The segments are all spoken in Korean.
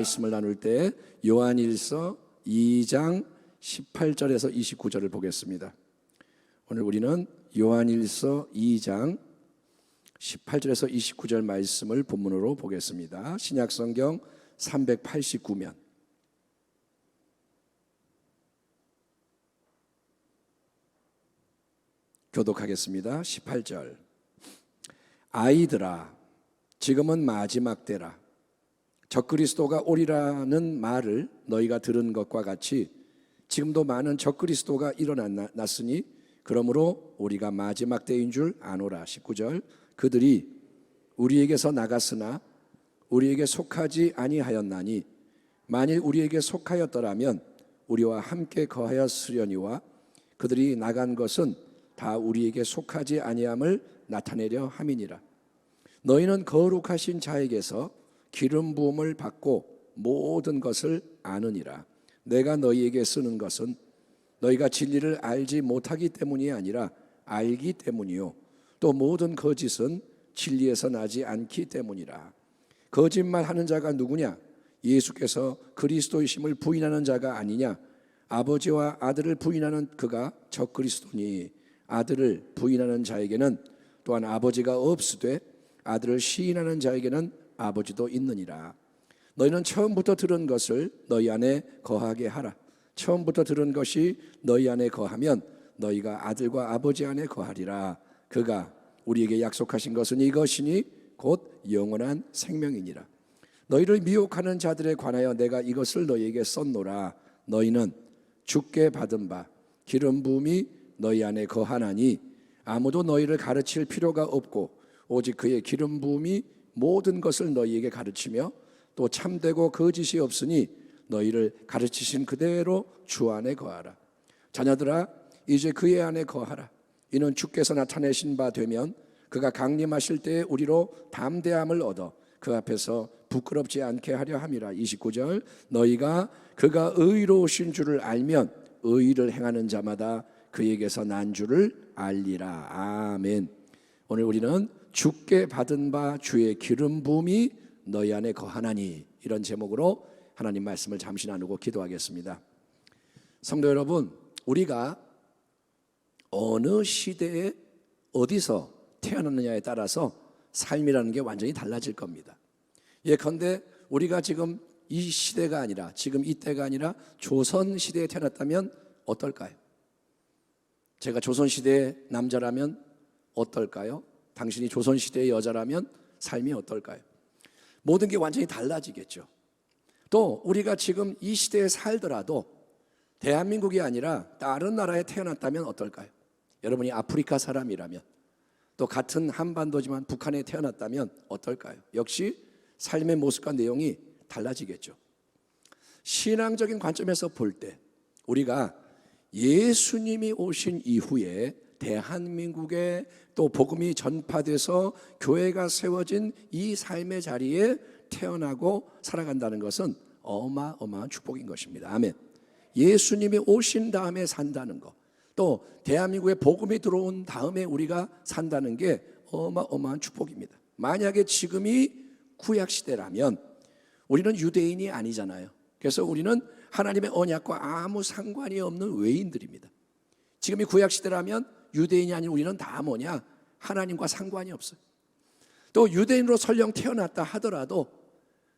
말씀을 나눌 때 요한일서 2장 18절에서 29절을 보겠습니다. 오늘 우리는 요한일서 2장 18절에서 29절 말씀을 본문으로 보겠습니다. 신약성경 389면 교독하겠습니다. 18절. 아이들아, 지금은 마지막 때라. 적그리스도가 오리라는 말을 너희가 들은 것과 같이 지금도 많은 적그리스도가 일어났으니 그러므로 우리가 마지막 때인 줄 아노라. 19절. 그들이 우리에게서 나갔으나 우리에게 속하지 아니하였나니 만일 우리에게 속하였더라면 우리와 함께 거하였으려니와 그들이 나간 것은 다 우리에게 속하지 아니함을 나타내려 함이니라. 너희는 거룩하신 자에게서 기름 부음을 받고 모든 것을 아느니라. 내가 너희에게 쓰는 것은 너희가 진리를 알지 못하기 때문이 아니라 알기 때문이요 또 모든 거짓은 진리에서 나지 않기 때문이라. 거짓말하는 자가 누구냐? 예수께서 그리스도이심을 부인하는 자가 아니냐? 아버지와 아들을 부인하는 그가 적그리스도니 아들을 부인하는 자에게는 또한 아버지가 없으되 아들을 시인하는 자에게는 아버지도 있느니라. 너희는 처음부터 들은 것을 너희 안에 거하게 하라. 처음부터 들은 것이 너희 안에 거하면 너희가 아들과 아버지 안에 거하리라. 그가 우리에게 약속하신 것은 이것이니 곧 영원한 생명이니라. 너희를 미혹하는 자들에 관하여 내가 이것을 너희에게 썼노라. 너희는 주께 받은 바 기름 부음이 너희 안에 거하나니 아무도 너희를 가르칠 필요가 없고 오직 그의 기름 부음이 모든 것을 너희에게 가르치며 또 참되고 거짓이 없으니 너희를 가르치신 그대로 주 안에 거하라. 자녀들아, 이제 그의 안에 거하라. 이는 주께서 나타내신 바 되면 그가 강림하실 때에 우리로 담대함을 얻어 그 앞에서 부끄럽지 않게 하려 함이라. 29절. 너희가 그가 의로우신 줄을 알면 의를 행하는 자마다 그에게서 난 줄을 알리라. 아멘. 오늘 우리는 주께 받은 바 주의 기름 부음이 너희 안에 거하나니, 이런 제목으로 하나님 말씀을 잠시 나누고 기도하겠습니다. 성도 여러분, 우리가 어느 시대에 어디서 태어났느냐에 따라서 삶이라는 게 완전히 달라질 겁니다. 예컨대 우리가 지금 이 시대가 아니라, 지금 이때가 아니라 조선 시대에 태어났다면 어떨까요? 제가 조선 시대의 남자라면 어떨까요? 당신이 조선 시대의 여자라면 삶이 어떨까요? 모든 게 완전히 달라지겠죠. 또 우리가 지금 이 시대에 살더라도 대한민국이 아니라 다른 나라에 태어났다면 어떨까요? 여러분이 아프리카 사람이라면, 또 같은 한반도지만 북한에 태어났다면 어떨까요? 역시 삶의 모습과 내용이 달라지겠죠. 신앙적인 관점에서 볼 때 우리가 예수님이 오신 이후에 대한민국에 또 복음이 전파돼서 교회가 세워진 이 삶의 자리에 태어나고 살아간다는 것은 어마어마한 축복인 것입니다. 아멘. 예수님이 오신 다음에 산다는 것, 또 대한민국에 복음이 들어온 다음에 우리가 산다는 게 어마어마한 축복입니다. 만약에 지금이 구약시대라면 우리는 유대인이 아니잖아요. 그래서 우리는 하나님의 언약과 아무 상관이 없는 외인들입니다. 지금이 구약시대라면 유대인이 아닌 우리는 다 뭐냐? 하나님과 상관이 없어요. 또 유대인으로 설령 태어났다 하더라도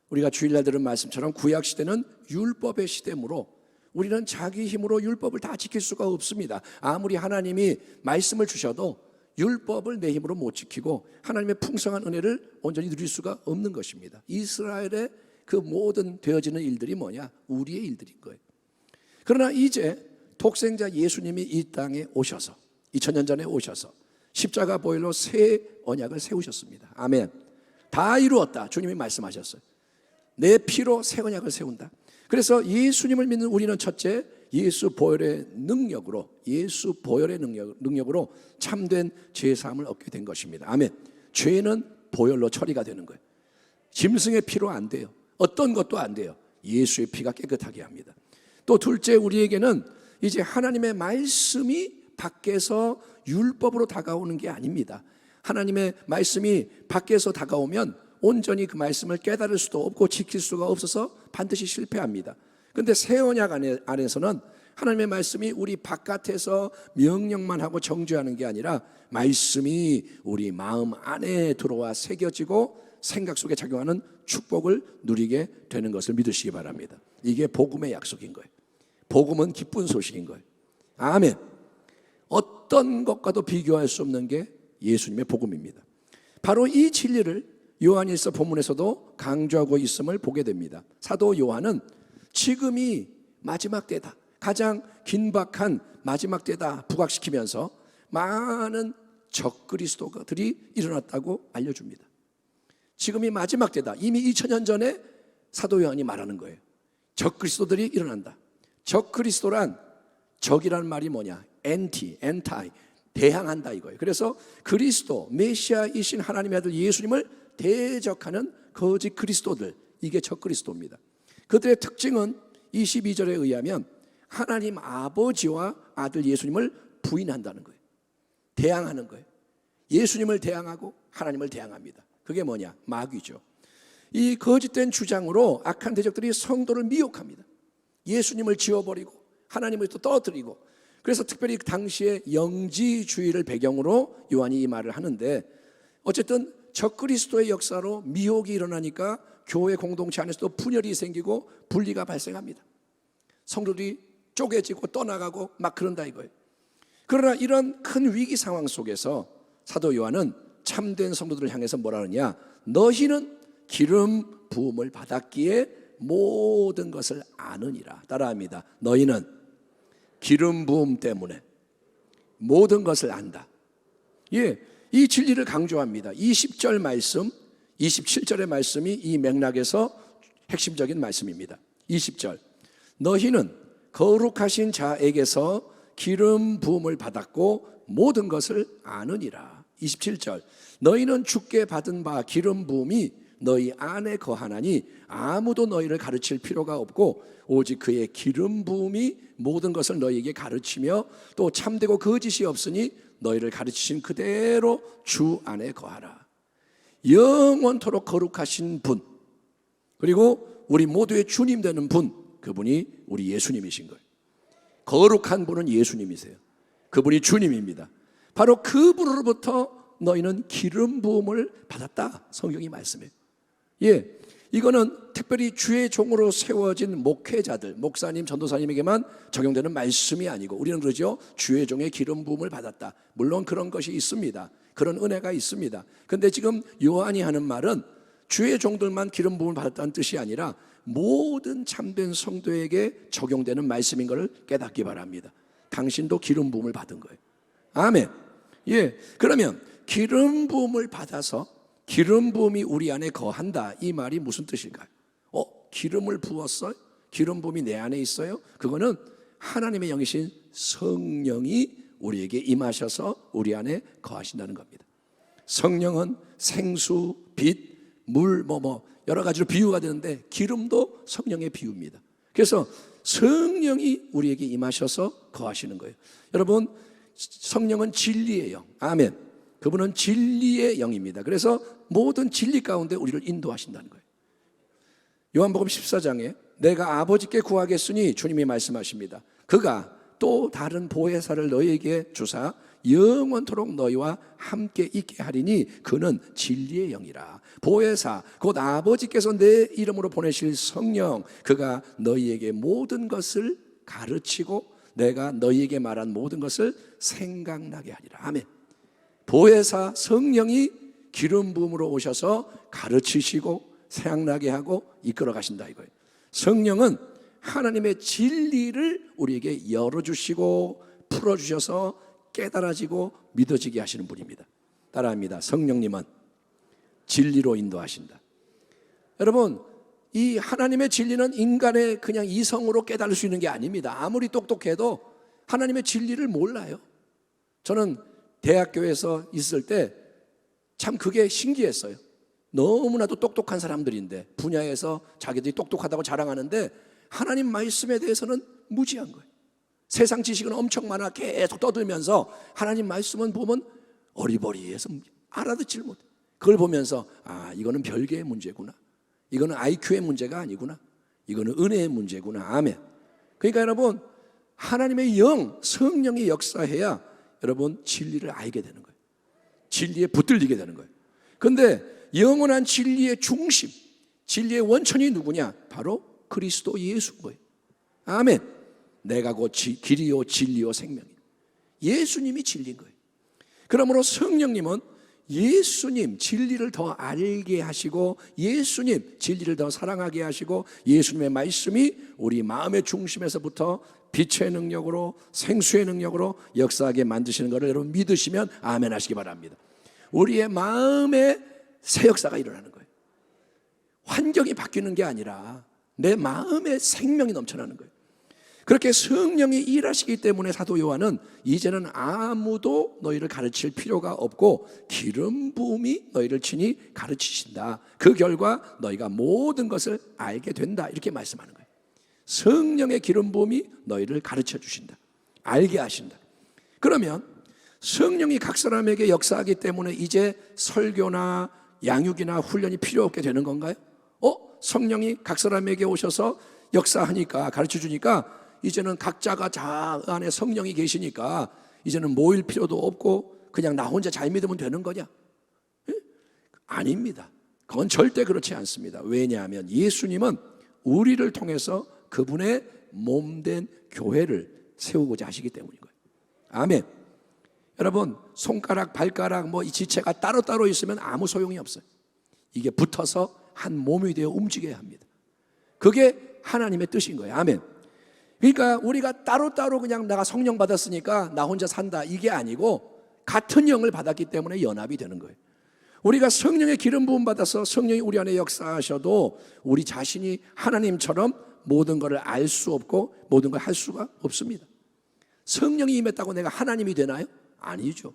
우리가 주일날 들은 말씀처럼 구약시대는 율법의 시대이므로 우리는 자기 힘으로 율법을 다 지킬 수가 없습니다. 아무리 하나님이 말씀을 주셔도 율법을 내 힘으로 못 지키고 하나님의 풍성한 은혜를 온전히 누릴 수가 없는 것입니다. 이스라엘의 그 모든 되어지는 일들이 뭐냐? 우리의 일들인 거예요. 그러나 이제 독생자 예수님이 이 땅에 오셔서 2000년 전에 오셔서 십자가 보혈로 새 언약을 세우셨습니다. 아멘. 다 이루었다, 주님이 말씀하셨어요. 내 피로 새 언약을 세운다. 그래서 예수님을 믿는 우리는 첫째, 예수 보혈의 능력으로 참된 죄사함을 얻게 된 것입니다. 아멘. 죄는 보혈로 처리가 되는 거예요. 짐승의 피로 안 돼요. 어떤 것도 안 돼요. 예수의 피가 깨끗하게 합니다. 또 둘째, 우리에게는 이제 하나님의 말씀이 밖에서 율법으로 다가오는 게 아닙니다. 하나님의 말씀이 밖에서 다가오면 온전히 그 말씀을 깨달을 수도 없고 지킬 수가 없어서 반드시 실패합니다. 그런데 새 언약 안에서는 하나님의 말씀이 우리 바깥에서 명령만 하고 정죄하는 게 아니라 말씀이 우리 마음 안에 들어와 새겨지고 생각 속에 작용하는 축복을 누리게 되는 것을 믿으시기 바랍니다. 이게 복음의 약속인 거예요. 복음은 기쁜 소식인 거예요. 아멘. 어떤 것과도 비교할 수 없는 게 예수님의 복음입니다. 바로 이 진리를 요한일서 본문에서도 강조하고 있음을 보게 됩니다. 사도 요한은 지금이 마지막 때다, 가장 긴박한 마지막 때다 부각시키면서 많은 적그리스도들이 일어났다고 알려줍니다. 지금이 마지막 때다. 이미 2000년 전에 사도 요한이 말하는 거예요. 적그리스도들이 일어난다. 적그리스도란, 적이란 말이 뭐냐? 엔타이, 대항한다 이거예요. 그래서 그리스도, 메시아이신 하나님의 아들 예수님을 대적하는 거짓 그리스도들, 이게 적그리스도입니다. 그들의 특징은 22절에 의하면 하나님 아버지와 아들 예수님을 부인한다는 거예요. 대항하는 거예요. 예수님을 대항하고 하나님을 대항합니다. 그게 뭐냐? 마귀죠. 이 거짓된 주장으로 악한 대적들이 성도를 미혹합니다. 예수님을 지워버리고 하나님을 또 떠들이고, 그래서 특별히 당시에 영지주의를 배경으로 요한이 이 말을 하는데, 어쨌든 적그리스도의 역사로 미혹이 일어나니까 교회 공동체 안에서도 분열이 생기고 분리가 발생합니다. 성도들이 쪼개지고 떠나가고 막 그런다 이거예요. 그러나 이런 큰 위기 상황 속에서 사도 요한은 참된 성도들을 향해서 뭐라 하느냐? 너희는 기름 부음을 받았기에 모든 것을 아느니라. 따라합니다. 너희는 기름 부음 때문에 모든 것을 안다. 예, 이 진리를 강조합니다. 20절 말씀, 27절의 말씀이 이 맥락에서 핵심적인 말씀입니다. 20절, 너희는 거룩하신 자에게서 기름 부음을 받았고 모든 것을 아느니라. 27절, 너희는 주께 받은 바 기름 부음이 너희 안에 거하나니 아무도 너희를 가르칠 필요가 없고 오직 그의 기름 부음이 모든 것을 너희에게 가르치며 또 참되고 거짓이 없으니 너희를 가르치신 그대로 주 안에 거하라. 영원토록 거룩하신 분, 그리고 우리 모두의 주님 되는 분, 그분이 우리 예수님이신 거예요. 거룩한 분은 예수님이세요. 그분이 주님입니다. 바로 그분으로부터 너희는 기름 부음을 받았다, 성경이 말씀해요. 예, 이거는 특별히 주의 종으로 세워진 목회자들, 목사님, 전도사님에게만 적용되는 말씀이 아니고, 우리는 그러죠. 주의 종의 기름 부음을 받았다. 물론 그런 것이 있습니다. 그런 은혜가 있습니다. 그런데 지금 요한이 하는 말은 주의 종들만 기름 부음을 받았다는 뜻이 아니라 모든 참된 성도에게 적용되는 말씀인 것을 깨닫기 바랍니다. 당신도 기름 부음을 받은 거예요. 아멘. 예, 그러면 기름 부음을 받아서 기름 부음이 우리 안에 거한다, 이 말이 무슨 뜻일까요? 기름을 부었어요? 기름 부음이 내 안에 있어요? 그거는 하나님의 영이신 성령이 우리에게 임하셔서 우리 안에 거하신다는 겁니다. 성령은 생수, 빛, 물, 여러 가지로 비유가 되는데 기름도 성령의 비유입니다. 그래서 성령이 우리에게 임하셔서 거하시는 거예요. 여러분, 성령은 진리의 영, 아멘. 그분은 진리의 영입니다. 그래서 모든 진리 가운데 우리를 인도하신다는 거예요. 요한복음 14장에 내가 아버지께 구하겠으니 주님이 말씀하십니다. 그가 또 다른 보혜사를 너희에게 주사 영원토록 너희와 함께 있게 하리니 그는 진리의 영이라. 보혜사, 곧 아버지께서 내 이름으로 보내실 성령, 그가 너희에게 모든 것을 가르치고 내가 너희에게 말한 모든 것을 생각나게 하리라. 아멘. 보혜사 성령이 기름 부음으로 오셔서 가르치시고 생각나게 하고 이끌어 가신다 이거예요. 성령은 하나님의 진리를 우리에게 열어주시고 풀어주셔서 깨달아지고 믿어지게 하시는 분입니다. 따라합니다. 성령님은 진리로 인도하신다. 여러분, 이 하나님의 진리는 인간의 그냥 이성으로 깨달을 수 있는 게 아닙니다. 아무리 똑똑해도 하나님의 진리를 몰라요. 저는 대학교에서 있을 때 참 그게 신기했어요. 너무나도 똑똑한 사람들인데 분야에서 자기들이 똑똑하다고 자랑하는데 하나님 말씀에 대해서는 무지한 거예요. 세상 지식은 엄청 많아 계속 떠들면서 하나님 말씀은 보면 어리버리해서 알아듣지를 못해. 그걸 보면서 이거는 별개의 문제구나. 이거는 IQ의 문제가 아니구나. 이거는 은혜의 문제구나. 아멘. 그러니까 여러분, 하나님의 영, 성령이 역사해야 여러분 진리를 알게 되는 거예요. 진리에 붙들리게 되는 거예요. 그런데 영원한 진리의 중심, 진리의 원천이 누구냐? 바로 그리스도 예수인 거예요. 아멘. 내가 곧 길이요 진리요 생명이에요. 예수님이 진리인 거예요. 그러므로 성령님은 예수님 진리를 더 알게 하시고, 예수님 진리를 더 사랑하게 하시고, 예수님의 말씀이 우리 마음의 중심에서부터 빛의 능력으로, 생수의 능력으로 역사하게 만드시는 것을 여러분 믿으시면 아멘 하시기 바랍니다. 우리의 마음에 새 역사가 일어나는 거예요. 환경이 바뀌는 게 아니라 내 마음에 생명이 넘쳐나는 거예요. 그렇게 성령이 일하시기 때문에 사도 요한은 이제는 아무도 너희를 가르칠 필요가 없고 기름 부음이 너희를 친히 가르치신다. 그 결과 너희가 모든 것을 알게 된다. 이렇게 말씀하는 거예요. 성령의 기름 부음이 너희를 가르쳐 주신다. 알게 하신다. 그러면 성령이 각 사람에게 역사하기 때문에 이제 설교나 양육이나 훈련이 필요 없게 되는 건가요? 성령이 각 사람에게 오셔서 역사하니까, 가르쳐 주니까 이제는 각자가 자 안에 성령이 계시니까 이제는 모일 필요도 없고 그냥 나 혼자 잘 믿으면 되는 거냐? 아닙니다. 그건 절대 그렇지 않습니다. 왜냐하면 예수님은 우리를 통해서 그분의 몸된 교회를 세우고자 하시기 때문인 거예요. 아멘. 여러분, 손가락, 발가락 이 지체가 따로따로 있으면 아무 소용이 없어요. 이게 붙어서 한 몸이 되어 움직여야 합니다. 그게 하나님의 뜻인 거예요. 아멘. 그러니까 우리가 따로따로 그냥 내가 성령 받았으니까 나 혼자 산다, 이게 아니고 같은 영을 받았기 때문에 연합이 되는 거예요. 우리가 성령의 기름 부음 받아서 성령이 우리 안에 역사하셔도 우리 자신이 하나님처럼 모든 것을 알 수 없고 모든 걸 할 수가 없습니다. 성령이 임했다고 내가 하나님이 되나요? 아니죠.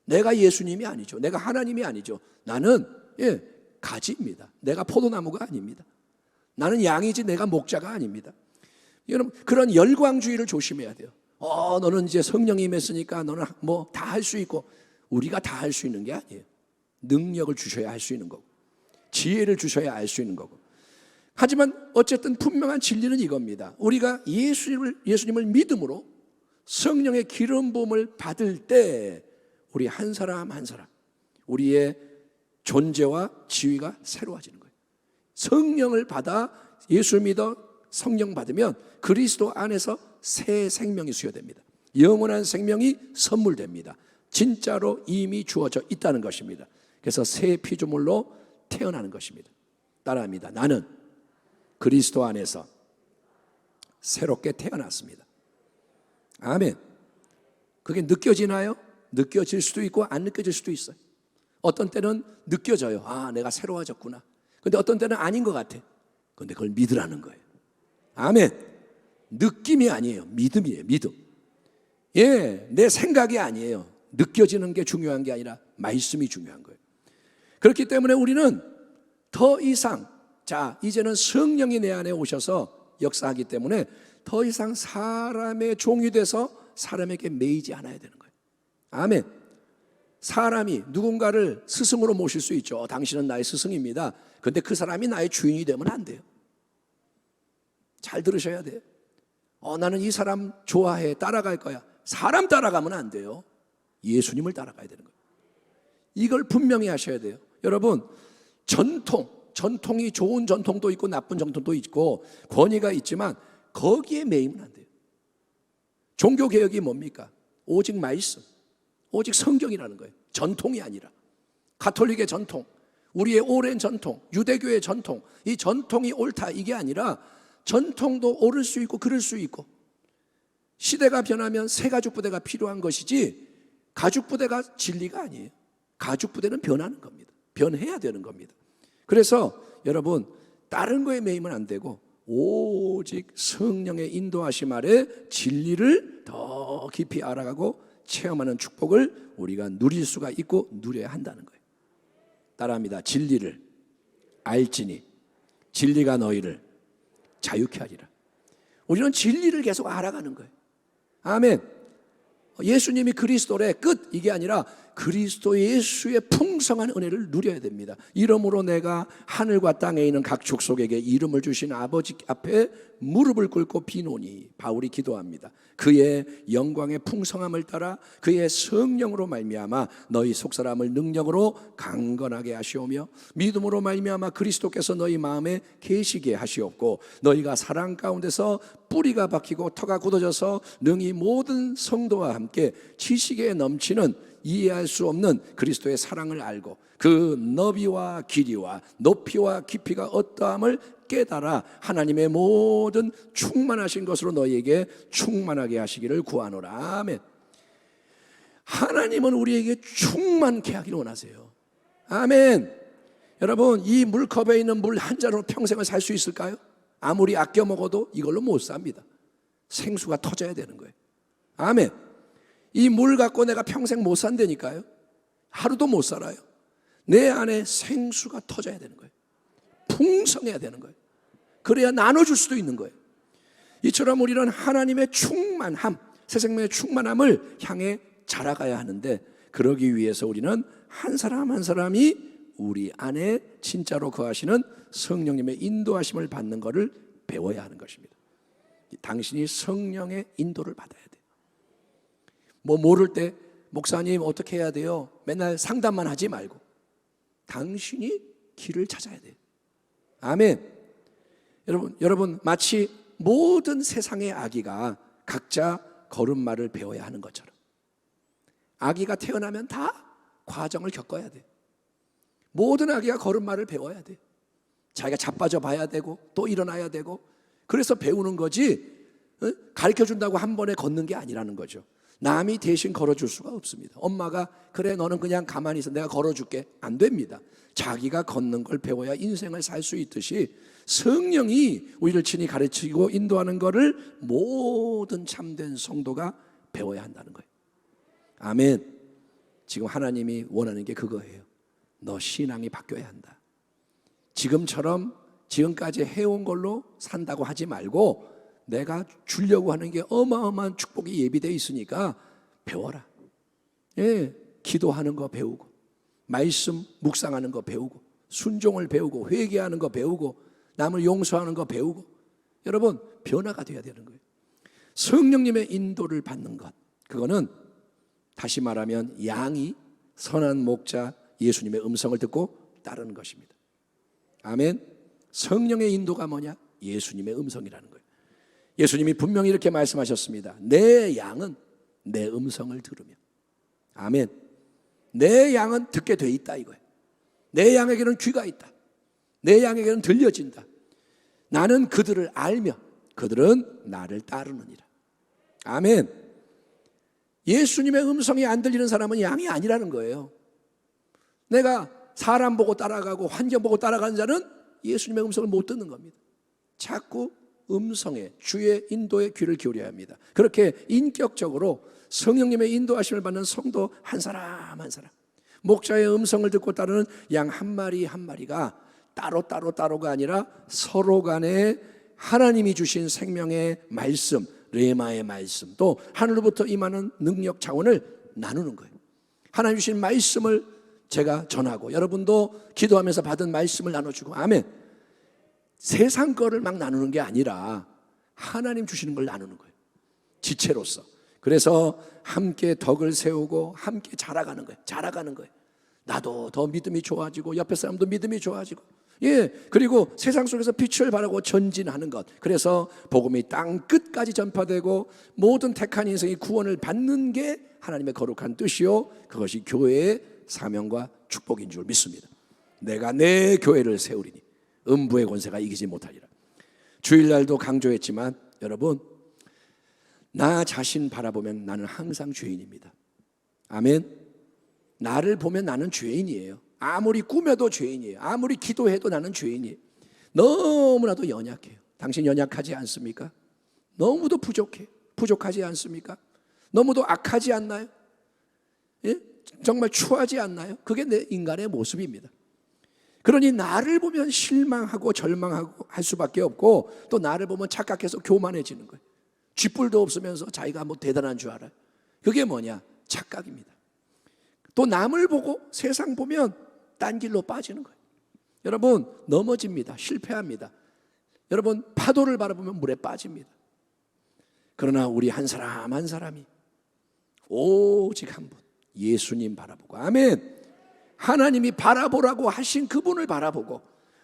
내가 예수님이 아니죠. 내가 하나님이 아니죠. 나는 가지입니다. 내가 포도나무가 아닙니다. 나는 양이지 내가 목자가 아닙니다. 여러분, 그런 열광주의를 조심해야 돼요. 너는 이제 성령이 임했으니까 너는 다 할 수 있고. 우리가 다 할 수 있는 게 아니에요. 능력을 주셔야 할 수 있는 거고, 지혜를 주셔야 알 수 있는 거고. 하지만 어쨌든 분명한 진리는 이겁니다. 우리가 예수님을 믿음으로 성령의 기름 부음을 받을 때 우리 한 사람 한 사람, 우리의 존재와 지위가 새로워지는 거예요. 성령을 받아 예수 믿어 성령 받으면 그리스도 안에서 새 생명이 수여됩니다. 영원한 생명이 선물됩니다. 진짜로 이미 주어져 있다는 것입니다. 그래서 새 피조물로 태어나는 것입니다. 따라합니다. 나는 그리스도 안에서 새롭게 태어났습니다. 아멘. 그게 느껴지나요? 느껴질 수도 있고 안 느껴질 수도 있어요. 어떤 때는 느껴져요. 내가 새로워졌구나. 근데 어떤 때는 아닌 것 같아. 근데 그걸 믿으라는 거예요. 아멘. 느낌이 아니에요. 믿음이에요. 믿음. 내 생각이 아니에요. 느껴지는 게 중요한 게 아니라 말씀이 중요한 거예요. 그렇기 때문에 우리는 더 이상, 이제는 성령이 내 안에 오셔서 역사하기 때문에 더 이상 사람의 종이 돼서 사람에게 매이지 않아야 되는 거예요. 아멘. 사람이 누군가를 스승으로 모실 수 있죠. 당신은 나의 스승입니다. 그런데 그 사람이 나의 주인이 되면 안 돼요. 잘 들으셔야 돼요. 나는 이 사람 좋아해, 따라갈 거야. 사람 따라가면 안 돼요. 예수님을 따라가야 되는 거예요. 이걸 분명히 하셔야 돼요. 여러분, 전통이 좋은 전통도 있고 나쁜 전통도 있고 권위가 있지만 거기에 매이면 안 돼요. 종교개혁이 뭡니까? 오직 말씀, 오직 성경이라는 거예요. 전통이 아니라. 가톨릭의 전통, 우리의 오랜 전통, 유대교의 전통, 이 전통이 옳다 이게 아니라 전통도 옳을 수 있고 그럴 수 있고, 시대가 변하면 새 가죽부대가 필요한 것이지 가죽부대가 진리가 아니에요. 가죽부대는 변하는 겁니다. 변해야 되는 겁니다. 그래서 여러분, 다른 거에 매이면 안 되고 오직 성령의 인도하심 아래 진리를 더 깊이 알아가고 체험하는 축복을 우리가 누릴 수가 있고 누려야 한다는 거예요. 따라합니다. 진리를 알지니 진리가 너희를 자유케 하리라. 우리는 진리를 계속 알아가는 거예요. 아멘. 예수님이 그리스도의 끝, 이게 아니라 그리스도 예수의 풍성한 은혜를 누려야 됩니다. 이러므로 내가 하늘과 땅에 있는 각 족속에게 이름을 주신 아버지 앞에 무릎을 꿇고 비노니, 바울이 기도합니다. 그의 영광의 풍성함을 따라 그의 성령으로 말미암아 너희 속사람을 능력으로 강건하게 하시오며 믿음으로 말미암아 그리스도께서 너희 마음에 계시게 하시옵고 너희가 사랑 가운데서 뿌리가 박히고 터가 굳어져서 능히 모든 성도와 함께 지식에 넘치는 이해할 수 없는 그리스도의 사랑을 알고 그 너비와 길이와 높이와 깊이가 어떠함을 깨달아 하나님의 모든 충만하신 것으로 너희에게 충만하게 하시기를 구하노라. 아멘. 하나님은 우리에게 충만케 하기를 원하세요. 아멘. 여러분, 이 물컵에 있는 물 한 잔으로 평생을 살 수 있을까요? 아무리 아껴 먹어도 이걸로 못 삽니다. 생수가 터져야 되는 거예요. 아멘. 이 물 갖고 내가 평생 못 산다니까요. 하루도 못 살아요. 내 안에 생수가 터져야 되는 거예요. 풍성해야 되는 거예요. 그래야 나눠줄 수도 있는 거예요. 이처럼 우리는 하나님의 충만함, 새 생명의 충만함을 향해 자라가야 하는데, 그러기 위해서 우리는 한 사람 한 사람이 우리 안에 진짜로 거하시는 성령님의 인도하심을 받는 것을 배워야 하는 것입니다. 당신이 성령의 인도를 받아야 돼요. 뭐 모를 때 목사님 어떻게 해야 돼요? 맨날 상담만 하지 말고 당신이 길을 찾아야 돼요. 아멘. 여러분 마치 모든 세상의 아기가 각자 걸음마를 배워야 하는 것처럼 아기가 태어나면 다 과정을 겪어야 돼. 모든 아기가 걸음마를 배워야 돼. 자기가 자빠져 봐야 되고 또 일어나야 되고, 그래서 배우는 거지 가르쳐준다고 한 번에 걷는 게 아니라는 거죠. 남이 대신 걸어줄 수가 없습니다. 엄마가 그래 너는 그냥 가만히 있어 내가 걸어줄게, 안 됩니다. 자기가 걷는 걸 배워야 인생을 살 수 있듯이 성령이 우리를 친히 가르치고 인도하는 것을 모든 참된 성도가 배워야 한다는 거예요. 아멘. 지금 하나님이 원하는 게 그거예요. 너 신앙이 바뀌어야 한다. 지금처럼 지금까지 해온 걸로 산다고 하지 말고 내가 주려고 하는 게 어마어마한 축복이 예비되어 있으니까 배워라. 예, 기도하는 거 배우고, 말씀 묵상하는 거 배우고, 순종을 배우고, 회개하는 거 배우고, 남을 용서하는 거 배우고. 여러분, 변화가 돼야 되는 거예요. 성령님의 인도를 받는 것, 그거는 다시 말하면 양이 선한 목자 예수님의 음성을 듣고 따르는 것입니다. 아멘. 성령의 인도가 뭐냐? 예수님의 음성이라는 거예요. 예수님이 분명히 이렇게 말씀하셨습니다. 내 양은 내 음성을 들으며. 아멘. 내 양은 듣게 돼 있다 이거예요. 내 양에게는 귀가 있다. 내 양에게는 들려진다. 나는 그들을 알며 그들은 나를 따르느니라. 아멘. 예수님의 음성이 안 들리는 사람은 양이 아니라는 거예요. 내가 사람 보고 따라가고 환경 보고 따라가는 자는 예수님의 음성을 못 듣는 겁니다. 자꾸 음성에, 주의 인도에 귀를 기울여야 합니다. 그렇게 인격적으로 성령님의 인도하심을 받는 성도 한 사람 한 사람, 목자의 음성을 듣고 따르는 양 한 마리 한 마리가 따로가 아니라 서로 간에 하나님이 주신 생명의 말씀, 레마의 말씀, 또 하늘로부터 임하는 능력 차원을 나누는 거예요. 하나님 주신 말씀을 제가 전하고 여러분도 기도하면서 받은 말씀을 나눠주고. 아멘. 세상 거를 막 나누는 게 아니라 하나님 주시는 걸 나누는 거예요. 지체로서. 그래서 함께 덕을 세우고 함께 자라가는 거예요. 나도 더 믿음이 좋아지고 옆에 사람도 믿음이 좋아지고, 예, 그리고 세상 속에서 빛을 발하고 전진하는 것. 그래서 복음이 땅 끝까지 전파되고 모든 택한 인생이 구원을 받는 게 하나님의 거룩한 뜻이요, 그것이 교회의 사명과 축복인 줄 믿습니다. 내가 내 교회를 세우리니 음부의 권세가 이기지 못하리라. 주일날도 강조했지만 여러분, 나 자신 바라보면 나는 항상 죄인입니다. 아멘. 나를 보면 나는 죄인이에요. 아무리 꾸며도 죄인이에요. 아무리 기도해도 나는 죄인이에요. 너무나도 연약해요. 당신 연약하지 않습니까? 너무도 부족하지 않습니까? 너무도 악하지 않나요? 예? 정말 추하지 않나요? 그게 내 인간의 모습입니다. 그러니 나를 보면 실망하고 절망하고 할 수밖에 없고, 또 나를 보면 착각해서 교만해지는 거예요. 쥐뿔도 없으면서 자기가 뭐 대단한 줄 알아요. 그게 뭐냐? 착각입니다. 또 남을 보고 세상 보면 딴 길로 빠지는 거예요. 여러분, 넘어집니다. 실패합니다. 여러분, 파도를 바라보면 물에 빠집니다. 그러나 우리 한 사람 한 사람이 오직 한 분, 예수님 바라보고, 아멘, 하나님이 바라보라고 하신 그분을 바라보고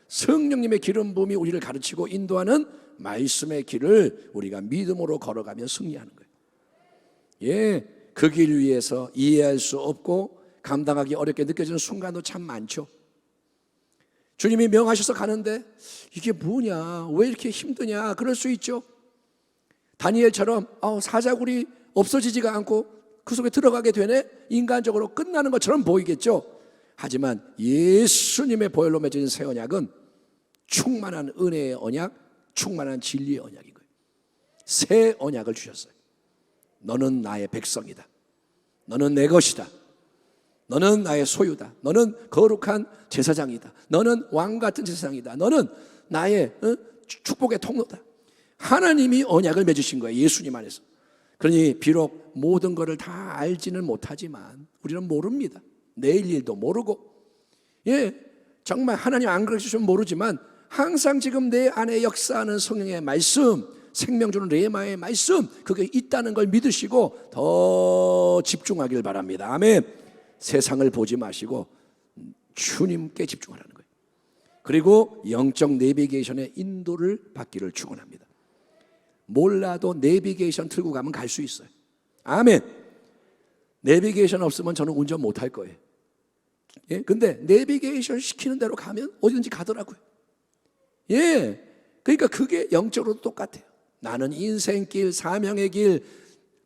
성령님의 기름 부음이 우리를 가르치고 인도하는 말씀의 길을 우리가 믿음으로 걸어가면 승리하는 거예요. 예, 그 길 위에서 이해할 수 없고 감당하기 어렵게 느껴지는 순간도 참 많죠. 주님이 명하셔서 가는데 이게 뭐냐, 왜 이렇게 힘드냐, 그럴 수 있죠. 다니엘처럼 사자굴이 없어지지가 않고 그 속에 들어가게 되네, 인간적으로 끝나는 것처럼 보이겠죠. 하지만 예수님의 보혈로 맺어진 새 언약은 충만한 은혜의 언약, 충만한 진리의 언약인 거예요. 새 언약을 주셨어요. 너는 나의 백성이다. 너는 내 것이다. 너는 나의 소유다. 너는 거룩한 제사장이다. 너는 왕 같은 제사장이다. 너는 나의 축복의 통로다. 하나님이 언약을 맺으신 거예요. 예수님 안에서. 그러니 비록 모든 것을 다 알지는 못하지만 우리는 모릅니다. 내일 일도 모르고, 예, 정말 하나님 안 그러시면 모르지만 항상 지금 내 안에 역사하는 성령의 말씀, 생명 주는 레마의 말씀, 그게 있다는 걸 믿으시고 더 집중하길 바랍니다. 아멘. 세상을 보지 마시고 주님께 집중하라는 거예요. 그리고 영적 내비게이션의 인도를 받기를 축원합니다. 몰라도 내비게이션 틀고 가면 갈 수 있어요. 아멘. 내비게이션 없으면 저는 운전 못할 거예요. 예, 근데 내비게이션 시키는 대로 가면 어디든지 가더라고요. 예, 그러니까 그게 영적으로도 똑같아요. 나는 인생길, 사명의 길,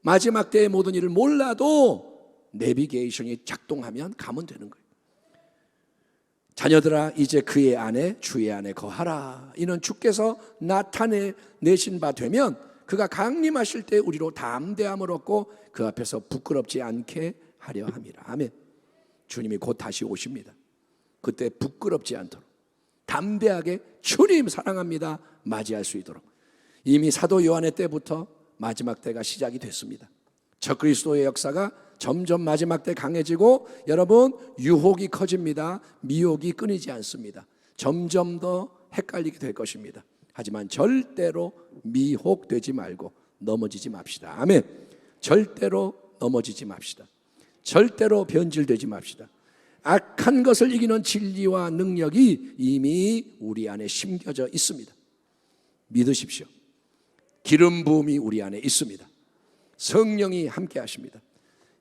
마지막 때의 모든 일을 몰라도 내비게이션이 작동하면 가면 되는 거예요. 자녀들아, 이제 그의 안에 주의 안에 거하라. 이는 주께서 나타내신 바 되면 그가 강림하실 때 우리로 담대함을 얻고 그 앞에서 부끄럽지 않게 하려 함이라. 아멘. 주님이 곧 다시 오십니다. 그때 부끄럽지 않도록 담대하게 주님 사랑합니다 맞이할 수 있도록 이미 사도 요한의 때부터 마지막 때가 시작이 됐습니다. 적그리스도의 역사가 점점 마지막 때 강해지고 여러분, 유혹이 커집니다. 미혹이 끊이지 않습니다. 점점 더 헷갈리게 될 것입니다. 하지만 절대로 미혹되지 말고 넘어지지 맙시다. 아멘. 절대로 넘어지지 맙시다. 절대로 변질되지 맙시다. 악한 것을 이기는 진리와 능력이 이미 우리 안에 심겨져 있습니다. 믿으십시오. 기름 부음이 우리 안에 있습니다. 성령이 함께 하십니다.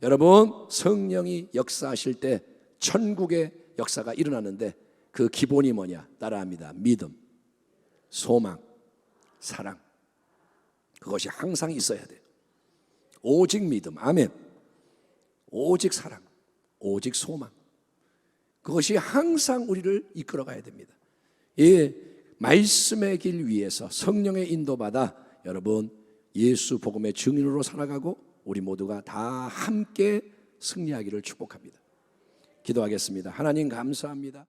여러분, 성령이 역사하실 때 천국의 역사가 일어나는데 그 기본이 뭐냐? 따라합니다. 믿음, 소망, 사랑. 그것이 항상 있어야 돼요. 오직 믿음, 아멘. 오직 사랑, 오직 소망. 그것이 항상 우리를 이끌어가야 됩니다. 이 말씀의 길 위에서 성령의 인도받아 여러분, 예수 복음의 증인으로 살아가고 우리 모두가 다 함께 승리하기를 축복합니다. 기도하겠습니다. 하나님 감사합니다.